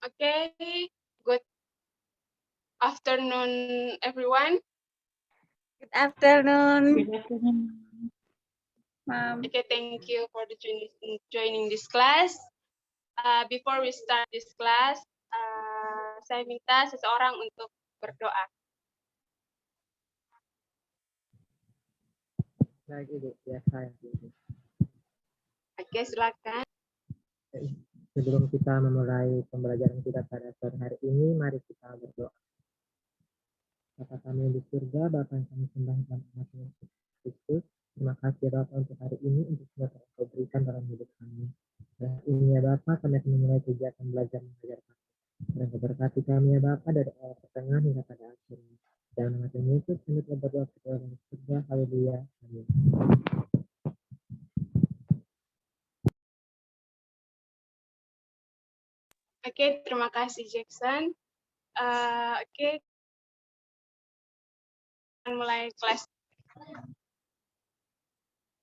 Okay, good afternoon, everyone. Good afternoon. Good afternoon. Okay, thank you for joining this class. Before we start this class, saya minta seseorang untuk berdoa. Baik, Ibu, biasa ya, Ibu. Oke, silakan. Sebelum kita memulai pembelajaran kita pada sore hari ini, mari kita berdoa. Bapa kami yang di surga, Bapa yang kami sembah dalam nama Tuhan Yesus Kristus, terima kasih Bapa untuk hari ini, untuk semua yang Kau berikan dalam hidup kami. Dan ini ya Bapa, kami akan memulai kegiatan belajar mengajar kami. Dan Kau berkati kami ya Bapa dari awal pertengahan hingga pada akhirnya. Dalam nama Tuhan Yesus, kami telah berdoa kepada Tuhan di surga. Haleluya. Amin. Oke, terima kasih Jackson. Oke, mulai kelas.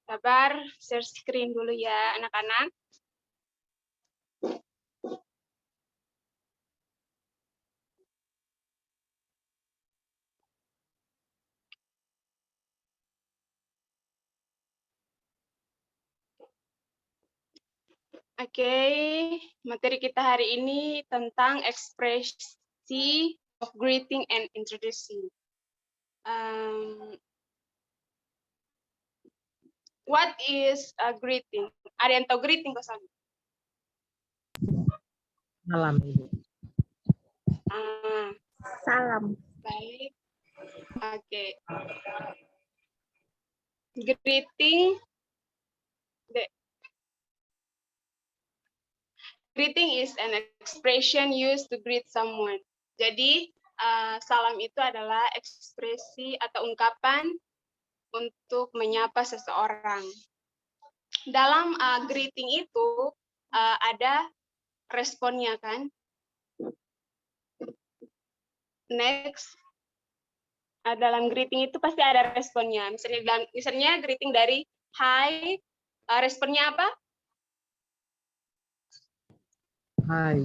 Sabar, share screen dulu ya anak-anak. Oke, materi kita hari ini tentang ekspresi of greeting and introducing. What is a greeting? Ada yang tahu greeting ke sana? Salam, Ibu. Salam. Baik. Oke. Greeting. Greeting is an expression used to greet someone. Jadi, salam itu adalah ekspresi atau ungkapan untuk menyapa seseorang. Dalam greeting itu ada responnya kan? Next, dalam greeting itu pasti ada responnya. Misalnya greeting dari hi, responnya apa? Hai.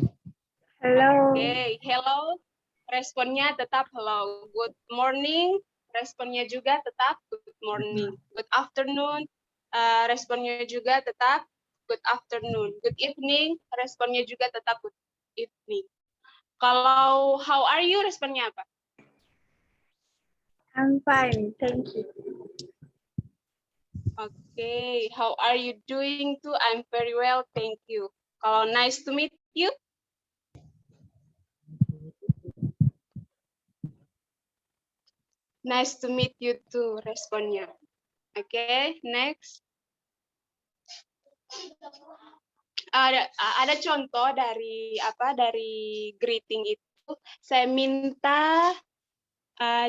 Hello. Oke, hello. Responnya tetap hello. Good morning. Responnya juga tetap good morning. Good afternoon. Responnya juga tetap good afternoon. Good evening. Responnya juga tetap good evening. Kalau how are you, responnya apa? I'm fine, thank you. Okay, how are you doing too? I'm very well, thank you. Kalau nice to meet you? Nice to meet you too, responnya. Okay, next. Ada contoh dari greeting itu. Saya minta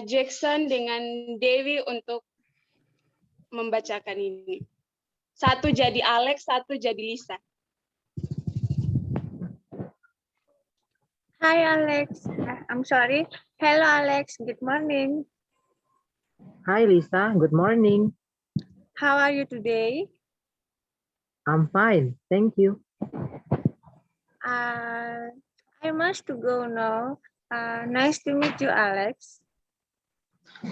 Jackson dengan Dewi untuk membacakan ini. Satu jadi Alex, satu jadi Lisa. Hi Alex. I'm sorry. Hello Alex. Good morning. Hi Lisa, good morning. How are you today? I'm fine, thank you. I must to go now. Nice to meet you Alex.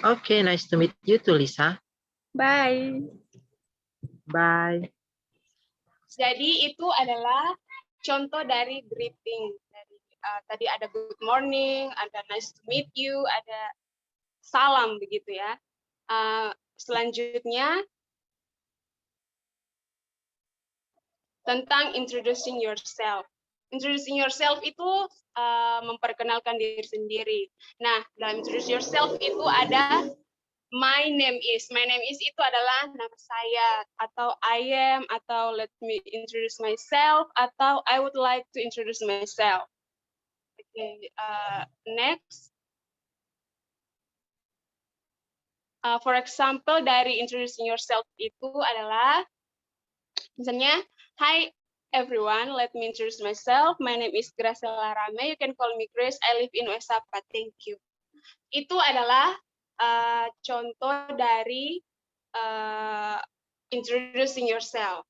Okay, nice to meet you too, Lisa. Bye. Bye. Jadi itu adalah contoh dari greeting. Tadi ada good morning, ada nice to meet you, ada salam begitu ya. Selanjutnya tentang introducing yourself. Introducing yourself itu memperkenalkan diri sendiri. Nah, dalam introduce yourself itu ada my name is. My name is itu adalah nama saya, atau I am, atau let me introduce myself, atau I would like to introduce myself. Okay, next. For example, dari introducing yourself itu adalah, misalnya, hi everyone, let me introduce myself. My name is Graciela Rame. You can call me Grace. I live in Wesapa. Thank you. Itu adalah contoh dari introducing yourself.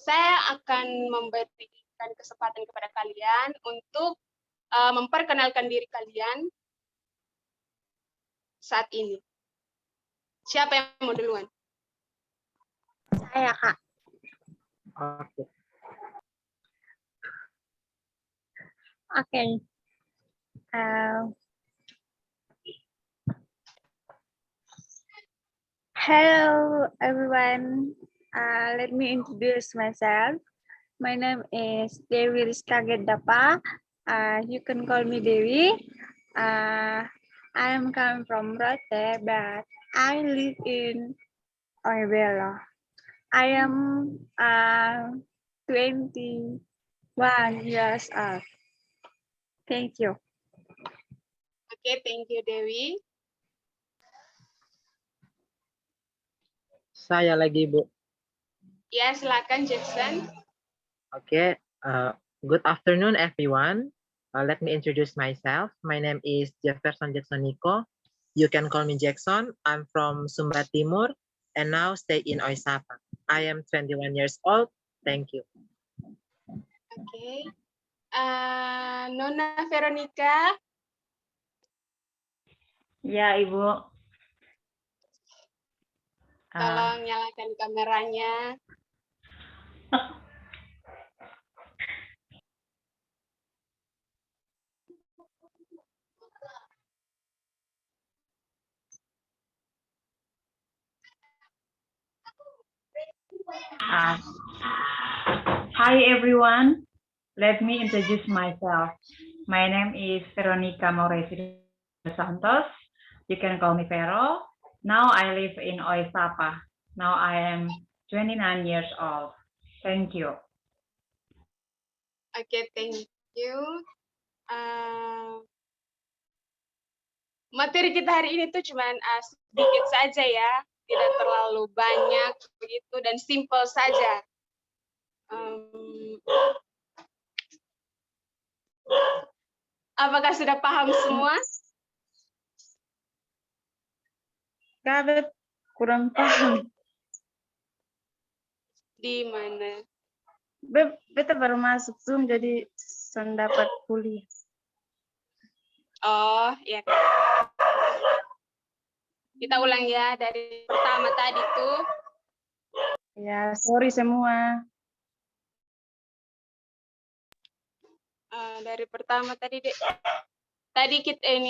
Saya akan memberikan kesempatan kepada kalian untuk memperkenalkan diri kalian saat ini. Siapa yang mau duluan? Saya, Kak. Oke. Okay. Hello, everyone. Let me introduce myself. My name is Dewi Rizka Gedapa. You can call me Dewi. I am coming from Rote, but I live in Oebelo. I am 21 years old. Thank you. Oke, thank you Dewi. Saya lagi, Bu. Ya, silakan Jackson. Okay. Good afternoon, everyone. Let me introduce myself. My name is Jefferson Jackson Nico. You can call me Jackson. I'm from Sumba Timur and now stay in Oisapa. I am 21 years old. Thank you. Oke. Nona Veronica. Ya, Ibu. Tolong nyalakan kameranya. Hi, everyone. Let me introduce myself. My name is Veronica Mauresi Santos. You can call me Vero. Now I live in Oisapa. Now I am 29 years old. Thank you. Oke, thank you. Materi kita hari ini tuh cuman sedikit saja ya, tidak terlalu banyak begitu dan simple saja. Apakah sudah paham semua? Kabet kurang paham. Di mana? Beta baru masuk Zoom jadi dapat kuliah. Oh, ya. Kita ulang ya dari pertama tadi tuh. Ya, sorry semua. Dari pertama tadi deh. Tadi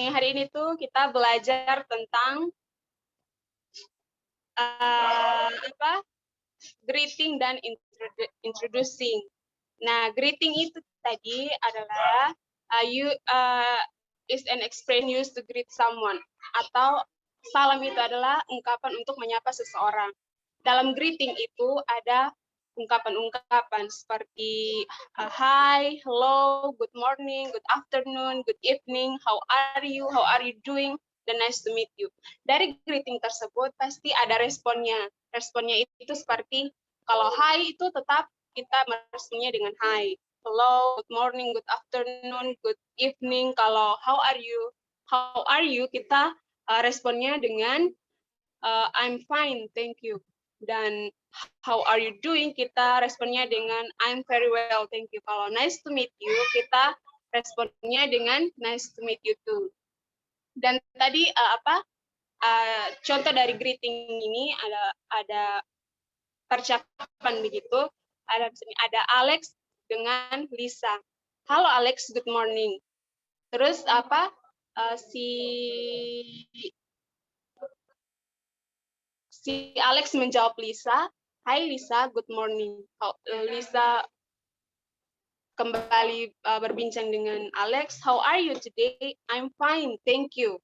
hari ini tuh kita belajar tentang greeting dan introducing. Nah, greeting itu tadi adalah is an expression used to greet someone, atau salam itu adalah ungkapan untuk menyapa seseorang. Dalam greeting itu ada ungkapan-ungkapan seperti hi, hello, good morning, good afternoon, good evening, how are you doing, dan nice to meet you. Dari greeting tersebut pasti ada responnya. Responnya itu seperti kalau hi itu tetap kita meresponnya dengan hi. Hello, good morning, good afternoon, good evening. Kalau how are you kita responnya dengan I'm fine, thank you. Dan how are you doing kita responnya dengan I'm very well, thank you. Kalau nice to meet you kita responnya dengan nice to meet you too. Dan tadi contoh dari greeting ini ada percakapan begitu. Ada Alex dengan Lisa. Halo Alex, good morning. Terus si Alex menjawab Lisa, Hai Lisa, good morning. Lisa kembali berbincang dengan Alex, how are you today? I'm fine, thank you.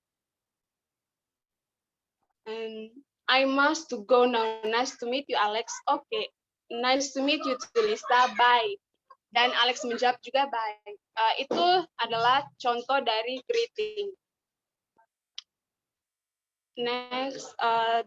And I must to go now. Nice to meet you, Alex. Okay, nice to meet you too, Lisa. Bye. Dan Alex menjawab juga bye. Itu adalah contoh dari greeting. Next,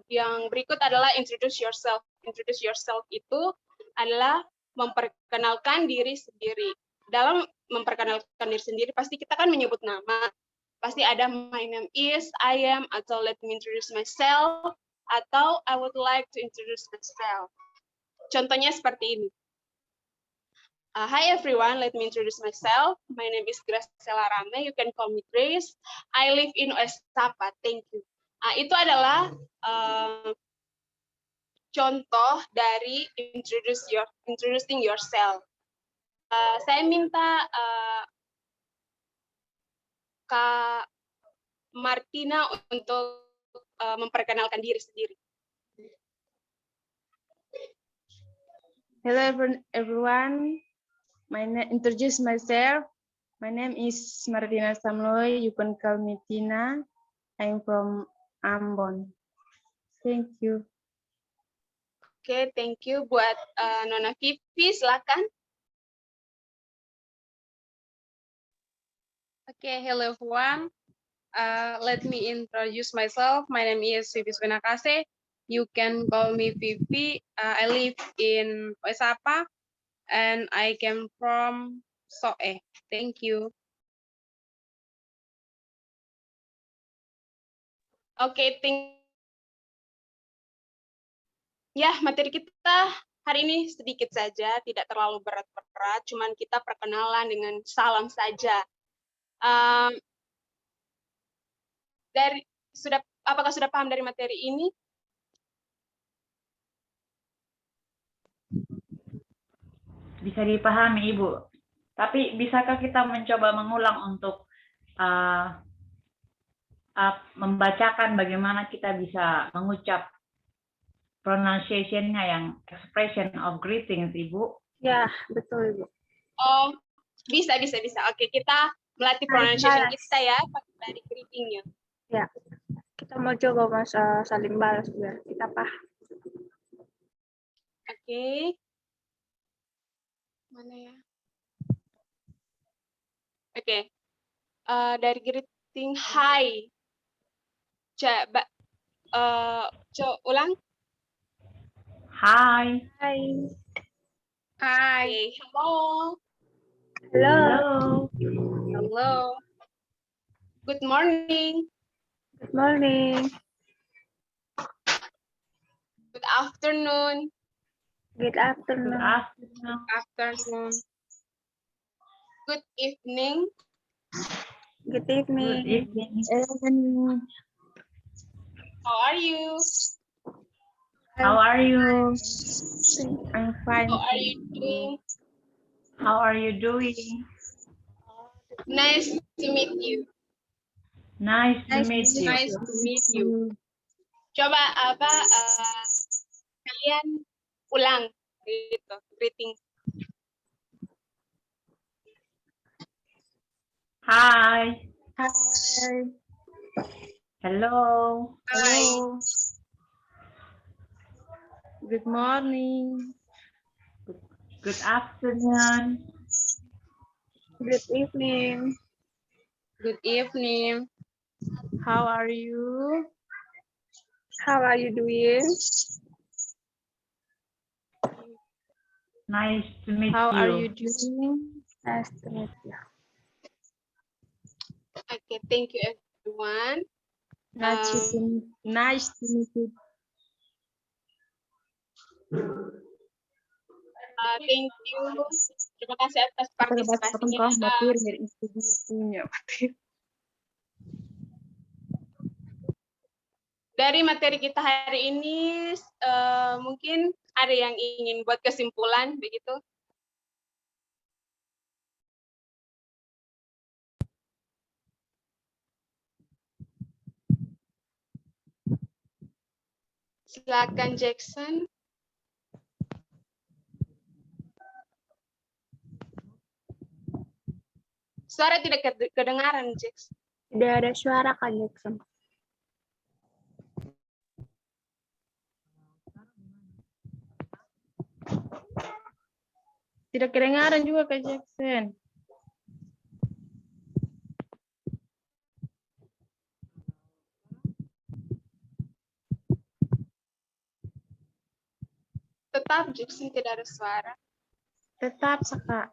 yang berikut adalah introduce yourself. Introduce yourself itu adalah memperkenalkan diri sendiri. Dalam memperkenalkan diri sendiri, pasti kita kan menyebut nama. Pasti ada my name is, I am, atau let me introduce myself, atau I would like to introduce myself. Contohnya seperti ini. Hi everyone, let me introduce myself. My name is Graciela Rame. You can call me Grace. I live in Oestapa. Thank you. Itu adalah contoh dari introducing yourself. Saya minta Kak Martina untuk memperkenalkan diri sendiri. Hello everyone. Introduce myself. My name is Martina Samloy. You can call me Tina. I'm from Ambon. Thank you. Oke, thank you. Buat Nona Vivi, silakan. Okay, hello everyone. Let me introduce myself. My name is Vivi Swenakase. You can call me Vivi. I live in Oestapa and I came from Soe. Thank you. Oke, ya, materi kita hari ini sedikit saja, tidak terlalu berat-berat, cuman kita perkenalan dengan salam saja. Apakah sudah paham dari materi ini? Bisa dipahami, Ibu. Tapi bisakah kita mencoba mengulang untuk membacakan bagaimana kita bisa mengucap pronunciation-nya yang expression of greetings, Ibu? Ya, betul, Ibu. Oh, bisa. Oke, kita melatih pronunciation kita ya, dari greeting-nya. Ya, kita mau coba saling balas biar kita paham. Oke. Mana ya? Oke. Dari greeting, hi. Coba ulang. Hi. Hai. Hi. Okay. Hello. Halo. Hello. Good morning. Good morning. Good afternoon. Good afternoon. Afternoon. Good evening. Good evening. Good evening. How are you? How are you? I'm fine. How are you doing? How are you doing? Nice to meet you. Nice to meet you. Nice to meet you. Coba kalian ulang gitu greeting. Hi. Hi. Hello. Hi. Good morning. Good afternoon. Good evening. Good evening. How are you? How are you doing? Nice to meet How you. are you doing? Nice to meet you. Okay, thank you everyone. Nice to meet you. Thank you. Terima kasih atas partisipasinya. Dari materi kita hari ini, mungkin ada yang ingin buat kesimpulan, begitu? Silakan Jackson. Suara tidak kedengaran, Jackson. Tidak ada suara, Kak Jackson. Tidak kedengaran juga Kak Jackson. Tetap Jackson tidak ada suara. Tetap Kak.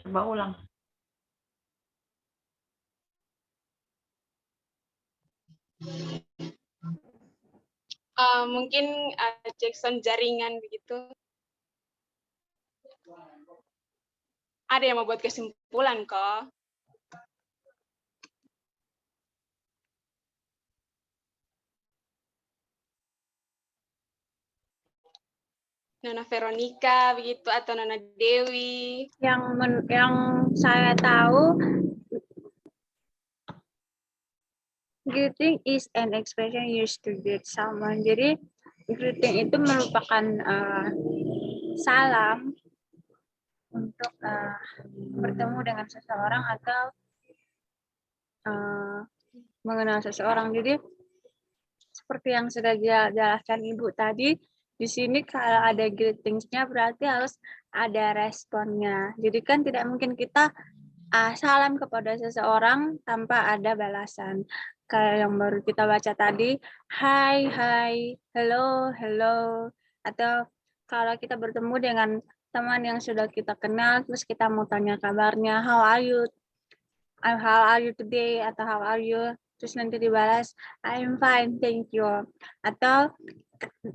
Coba ulang. Mungkin Jackson jaringan begitu. Ada yang mau buat kesimpulan kok. Nona Veronica begitu atau Nona Dewi. Yang saya tahu, greeting is an expression used to greet someone. Jadi greeting itu merupakan salam untuk bertemu dengan seseorang atau mengenal seseorang. Jadi seperti yang sudah dijelaskan Ibu tadi, di sini kalau ada greetingsnya berarti harus ada responnya. Jadi kan tidak mungkin kita salam kepada seseorang tanpa ada balasan. Kayak yang baru kita baca tadi, hi, hi, hello, hello. Atau kalau kita bertemu dengan teman yang sudah kita kenal, terus kita mau tanya kabarnya, how are you today, atau how are you? Terus nanti dibalas, I'm fine, thank you. Atau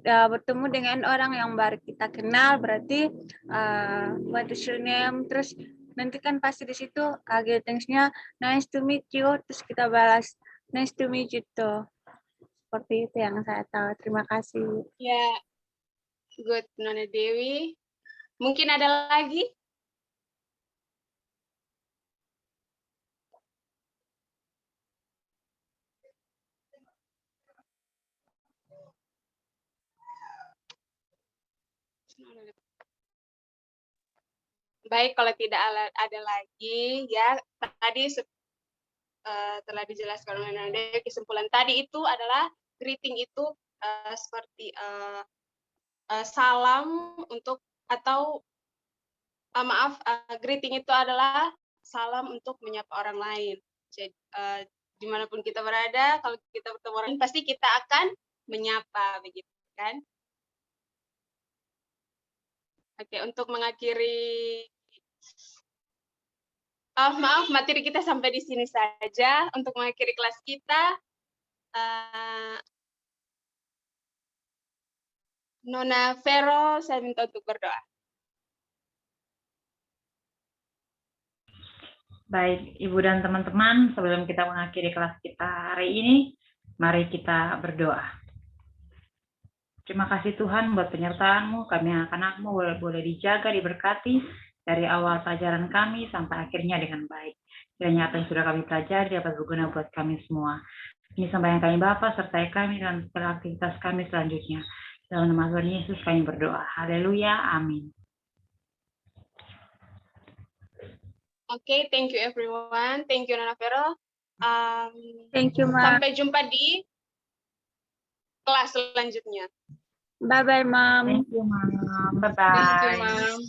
bertemu dengan orang yang baru kita kenal, berarti what is your name? Terus nanti kan pasti di situ greetingsnya nice to meet you, terus kita balas nice to meet you too. Seperti itu yang saya tahu. Terima kasih. Ya, good Nona Dewi. Mungkin ada lagi? Baik, kalau tidak ada lagi, ya tadi telah dijelaskan oleh Nona Dewi. Kesimpulan tadi itu adalah greeting itu seperti salam untuk atau greeting itu adalah salam untuk menyapa orang lain. Jadi dimanapun kita berada, kalau kita bertemu orang lain, pasti kita akan menyapa, begitu kan? Oke, untuk mengakhiri, maaf, materi kita sampai di sini saja. Untuk mengakhiri kelas kita, Nona Vero, saya minta untuk berdoa. Baik, Ibu dan teman-teman, sebelum kita mengakhiri kelas kita hari ini, mari kita berdoa. Terima kasih Tuhan buat penyertaan-Mu, kami anak-anak-Mu boleh dijaga, diberkati dari awal pelajaran kami sampai akhirnya dengan baik. Kiranya apa yang sudah kami pelajari dapat berguna buat kami semua. Ini sembahyang kami Bapa, sertai kami dalam segala aktivitas kami selanjutnya. Dalam nama Tuhan Yesus kami berdoa. Haleluya, amin. Oke, thank you everyone. Thank you Nona Vero. Thank you, Ma. Sampai jumpa di kelas selanjutnya. Bye-bye, Mom. Thank you, Mom. Bye-bye. Thank you, Mom.